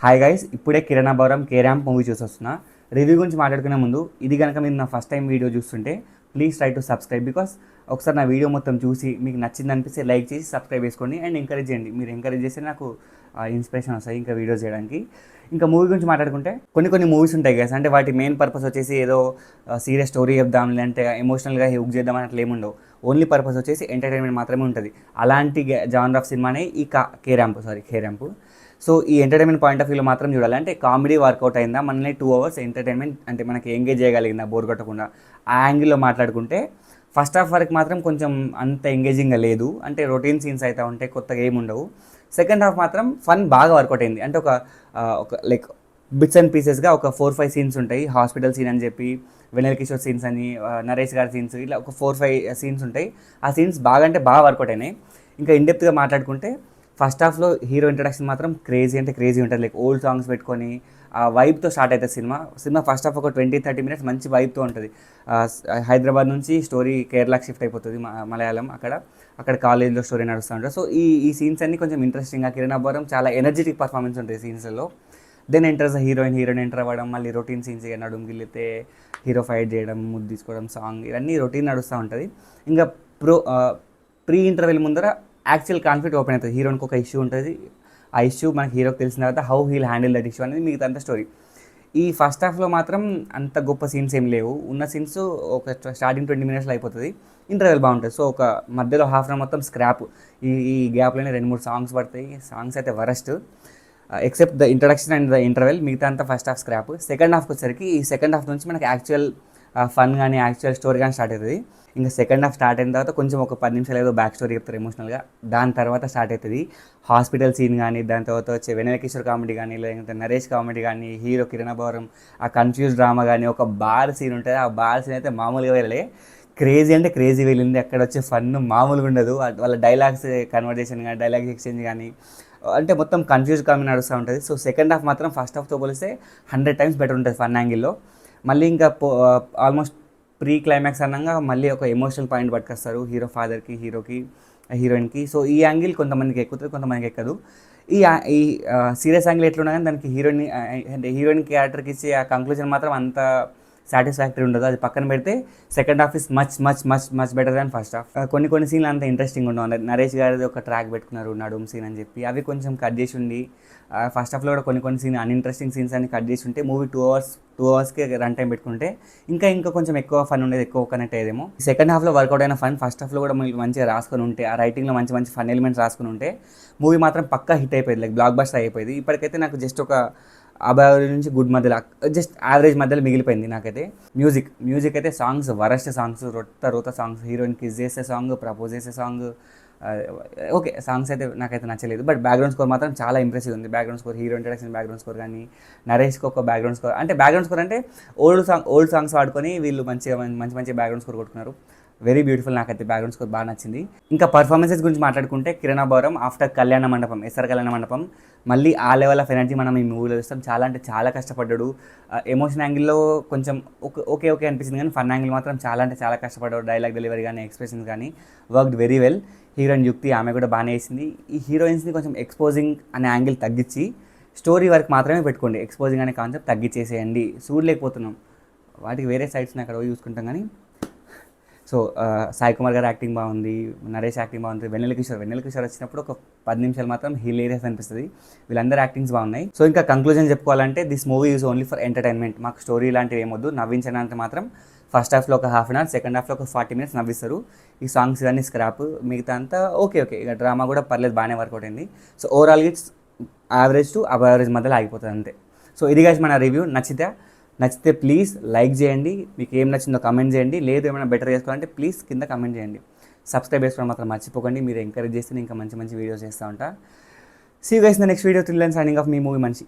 Hi guys, ఇప్పుడే Kiran Abbavaram K ramp movie చూసొస్తున్నా. Review గురించి మాట్లాడుకునే ముందు ఇది కనుక మీరు నా ఫస్ట్ టైం వీడియో చూస్తుంటే please try to subscribe. Because ఒకసారి నా వీడియో మొత్తం చూసి మీకు నచ్చింది అనిపిస్తే లైక్ చేసి సబ్స్క్రైబ్ చేసుకోండి అండ్ ఎంకరేజ్ చేయండి. మీరు ఎంకరేజ్ చేస్తే నాకు ఇన్స్పిరేషన్ వస్తాయి ఇంకా వీడియోస్ చేయడానికి. ఇంకా మూవీ గురించి మాట్లాడుకుంటే కొన్ని మూవీస్ ఉంటాయి గైస్, అంటే వాటి మెయిన్ పర్పస్ వచ్చేసి ఏదో సీరియస్ స్టోరీ చెప్దాం లేదంటే ఎమోషనల్గా హుక్ చేద్దాం అట్లా ఏముండవు. ఓన్లీ పర్పస్ వచ్చేసి ఎంటర్టైన్మెంట్ మాత్రమే ఉంటుంది. అలాంటి జానర్ ఆఫ్ సినిమానే ఈ కే ర్యాంప్. సో ఈ ఎంటర్టైన్మెంట్ పాయింట్ ఆఫ్ వ్యూలో మాత్రం చూడాలి. అంటే కామెడీ వర్కౌట్ అయిందా, మనల్ని 2 hours ఎంటర్టైన్మెంట్ అంటే మనకి ఎంగేజ్ చేయగలిగిందా బోర్ కొట్టకుండా, ఆ యాంగిల్లో మాట్లాడుకుంటే ఫస్ట్ హాఫ్ వరకు మాత్రం కొంచెం అంత ఎంగేజింగ్గా లేదు. అంటే రొటీన్ సీన్స్ అయితే ఉంటాయి, కొత్తగా ఏమి ఉండవు. సెకండ్ హాఫ్ మాత్రం ఫన్ బాగా వర్కౌట్ అయింది. అంటే ఒక లైక్ బిట్స్ అండ్ పీసెస్గా ఒక 4-5 సీన్స్ ఉంటాయి. హాస్పిటల్ సీన్ అని చెప్పి, వెన్నెల కిషోర్ సీన్స్ అని, నరేష్ గారి సీన్స్, ఇలా ఒక 4-5 సీన్స్ ఉంటాయి. ఆ సీన్స్ బాగా అంటే బాగా వర్కౌట్ అయినాయి. ఇంకా ఇన్డెప్త్గా మాట్లాడుకుంటే ఫస్ట్ హాఫ్లో హీరో ఇంట్రడక్షన్ మాత్రం క్రేజీ అంటే క్రేజీ ఉంటుంది. లైక్ ఓల్డ్ సాంగ్స్ పెట్టుకొని ఆ వైబ్తో స్టార్ట్ అవుతుంది సినిమా ఫస్ట్ హాఫ్ ఒక 20-30 minutes మంచి వైబ్తో ఉంటుంది. హైదరాబాద్ నుంచి స్టోరీ కేరళకి షిఫ్ట్ అయిపోతుంది, మలయాళం. అక్కడ కాలేజ్లో స్టోరీ నడుస్తూ ఉంటుంది. సో ఈ సీన్స్ అన్ని కొంచెం ఇంట్రెస్టింగ్గా, కిరణ్ అబ్బవరం చాలా ఎనర్జెటిక్ పర్ఫార్మెన్స్ ఉంటుంది సీన్స్లో. దెన్ ఎంటర్స్ హీరోయిన్ ఎంటర్ అవ్వడం, మళ్ళీ రొటీన్ సీన్స్ నడుము గిల్లితే హీరో ఫైట్ చేయడం, ముద్దు తీసుకోవడం, సాంగ్, ఇవన్నీ రొటీన్ నడుస్తూ ఉంటుంది. ఇంకా ప్రీ ఇంటర్వెల్ ముందర యాక్చువల్ కాన్ఫ్లిక్ట్ ఓపెన్ అవుతుంది. హీరోయిన్కి ఒక ఇష్యూ ఉంటుంది. ఆ ఇష్యూ మనకి హీరోకి తెలిసిన తర్వాత how he'll handle that issue అనేది మిగతా అంత స్టోరీ. ఈ ఫస్ట్ హాఫ్లో మాత్రం అంత గొప్ప సీన్స్ ఏం లేవు. ఉన్న సీన్స్ ఒక స్టార్టింగ్ 20 minutesలో అయిపోతుంది. ఇంటర్వెల్ బాగుంటుంది. సో ఒక మధ్యలో హాఫ్ అన్ అవర్ మొత్తం స్క్రాప్. ఈ గ్యాప్లోనే 2-3 సాంగ్స్ పడతాయి. సాంగ్స్ అయితే worst, except the introduction and the interval. మిగతా అంతా ఫస్ట్ హాఫ్ స్క్రాప్. సెకండ్ హాఫ్కి వచ్చేసరికి ఈ సెకండ్ హాఫ్ నుంచి మనకి యాక్చువల్ ఫన్ కానీ యాక్చువల్ స్టోరీ కానీ స్టార్ట్ అవుతుంది. ఇంకా సెకండ్ హాఫ్ స్టార్ట్ అయిన తర్వాత కొంచెం ఒక 10 నిమిషాలు ఏదో బ్యాక్ స్టోరీ చెప్తారు ఎమోషనల్గా. దాని తర్వాత స్టార్ట్ అవుతుంది హాస్పిటల్ సీన్ కానీ, దాని తర్వాత వచ్చే వెన్నెల కిషోర్ కామెడీ కానీ, లేదంటే నరేష్ కామెడీ కానీ, హీరో కిరణ్ అబ్బవరం ఆ కన్ఫ్యూజ్ డ్రామా కానీ, ఒక బార్ సీన్ ఉంటుంది. ఆ బార్ సీన్ అయితే మామూలుగా వెళ్ళలే, క్రేజీ అంటే క్రేజీ వెళ్ళింది. అక్కడ వచ్చే ఫన్ మామూలుగా ఉండదు. వాళ్ళ డైలాగ్స్ కన్వర్జేషన్ కానీ, డైలాగ్స్ ఎక్స్చేంజ్ కానీ, అంటే మొత్తం కన్ఫ్యూజ్ కామెడీ నడుస్తూ ఉంటుంది. సో సెకండ్ హాఫ్ మాత్రం ఫస్ట్ హాఫ్తో పోలిస్తే 100 times బెటర్ ఉంటుంది ఫన్ యాంగిల్లో. మళ్ళీ ఇంకా ఆల్మోస్ట్ ప్రీ క్లైమాక్స్ అన్నాక మళ్ళీ ఒక ఎమోషనల్ పాయింట్ పట్టుకొస్తారు హీరో ఫాదర్కి, హీరోయిన్కి. సో ఈ యాంగిల్ కొంతమందికి ఎక్కుతుంది, కొంతమందికి ఎక్కదు. ఈ సీరియస్ యాంగిల్ ఎట్లున్నా కానీ దానికి హీరోయిన్ క్యారెక్టర్కి ఇచ్చే ఆ కంక్లూజన్ మాత్రం అంత సాటిస్ఫాక్టరీ ఉండదు. అది పక్కన పెడితే second half is much better than first half. కొన్ని సీన్లు అంత ఇంట్రెస్టింగ్ ఉండవు. నరేష్ గారిది ఒక ట్రాక్ పెట్టుకున్నారు నడుము సీన్ అని చెప్పి, అవి కొంచెం కట్ చేసి ఉండి, ఫస్ట్ హాఫ్లో కూడా కొన్ని సీన్ అన్ఇంట్రెస్టింగ్ సీన్స్ అన్ని కట్ చేసి ఉంటే మూవీ 2 hours రన్ టైం పెట్టుకుంటే ఇంకా కొంచెం ఎక్కువ ఫన్ ఉండేది, ఎక్కువ కనెక్ట్ అయ్యేదేమో. సెకండ్ హాఫ్లో వర్కౌట్ అయిన ఫన్ ఫస్ట్ హాఫ్లో కూడా మంచిగా రాసుకొని ఉంటే, ఆ రైటింగ్లో మంచి ఫన్ ఎలిమెంట్స్ రాసుకొని ఉంటే మూవీ మాత్రం పక్కా హిట్ అయిపోయింది, లైక్ బ్లాక్ బస్టర్ అయిపోయింది. ఇప్పటికైతే నాకు జస్ట్ ఒక అబౌవ్ నుంచి గుడ్ మధ్యలో, జస్ట్ యావరేజ్ మధ్యలో మిగిలిపోయింది నాకైతే. మ్యూజిక్ అయితే సాంగ్స్ వరస్ట్ సాంగ్స్, రోత సాంగ్స్, హీరోయిన్ కిస్ చేసే సాంగ్, ప్రపోజ్ చేసే సాంగ్, ఓకే సాంగ్స్ అయితే నాకైతే నచ్చలేదు. బట్ బ్యాక్గ్రౌండ్ స్కోర్ మాత్రం చాలా ఇంప్రెసివ్ ఉంది. Background score, hero introduction background score కానీ, నరేష్కి ఒక బ్యాక్గ్రౌండ్ స్కోర్ అంటే ఓల్డ్ సాంగ్స్ వాడుకొని వీళ్ళు మంచి బ్యాక్గ్రౌండ్ స్కోర్ కొట్టుకున్నారు. Very beautiful. నాకైతే బ్యాక్గ్రౌండ్ స్కోర్ బాగా నచ్చింది. ఇంకా పర్ఫార్మెన్సెస్ గురించి మాట్లాడుకుంటే కిరణ్ అబ్బవరం ఆఫ్టర్ ఎస్ఆర్ కళ్యాణ మండపం మళ్ళీ ఆ లెవెల్ ఆఫ్ ఎనర్జీ మనం ఈ మూవీలో చూస్తాం. చాలా అంటే చాలా కష్టపడ్డాడు. ఎమోషన్ యాంగిల్లో కొంచెం ఓకే అనిపించింది, కానీ ఫన్ యాంగిల్ మాత్రం చాలా అంటే చాలా కష్టపడ్డాడు. డైలాగ్ డెలివరీ కానీ, ఎక్స్ప్రెషన్స్ కానీ వర్క్డ్ వెరీ వెల్. హీరోయిన్ యుక్తి, ఆమె కూడా బాగానే వేసింది. ఈ హీరోయిన్స్ని కొంచెం ఎక్స్పోజింగ్ అనే యాంగిల్ తగ్గించి స్టోరీ వర్క్ మాత్రమే పెట్టుకోండి. ఎక్స్పోజింగ్ అనే కాన్సెప్ట్ తగ్గించేసేయండి. చూడలేకపోతున్నాం, వాటికి వేరే సైట్స్ని అక్కడ చూసుకుంటాం. కానీ సో సాయి కుమార్ గారి యాక్టింగ్ బాగుంది, నరేష్ యాక్టింగ్ బాగుంది, వెన్నెల కిషోర్ వచ్చినప్పుడు ఒక 10 నిమిషాలు మాత్రం హిలేరియస్ అనిపిస్తుంది. వీళ్ళందరూ యాక్టింగ్స్ బాగున్నాయి. సో ఇంకా కంక్లూజన్ చెప్పుకోవాలంటే this movie use only for entertainment. మాకు స్టోరీ లాంటివి ఏమొద్దు, నవ్వించడానికి మాత్రం ఫస్ట్ హాఫ్లో ఒక హాఫ్ అన్ అవర్, సెకండ్ హాఫ్లో ఒక 40 minutes నవ్విస్తారు. ఈ సాంగ్స్ ఇవన్నీ స్క్రాప్, మిగతా అంతా ఓకే. ఇక డ్రామా కూడా పర్లేదు, బాగానే వర్కౌట్ అయింది. So overall it's average to above average మధ్యలో ఆగిపోతుంది అంతే. సో ఇది గైస్ మన రివ్యూ. నచ్చితే ప్లీజ్ లైక్ చేయండి, మీకు ఏం నచ్చిందో కమెంట్ చేయండి. లేదు ఏమైనా బెటర్ చేసుకోవాలంటే ప్లీజ్ కింద కమెంట్ చేయండి. సబ్స్క్రైబ్ చేసుకోవడం మాత్రం మర్చిపోకండి. మీరు ఎంకరేజ్ చేస్తే ఇంకా మంచి వీడియోస్ చేస్తూ ఉంటా. See you guys in the next video. Thrill and signing off మీ మూవీ మనిషి.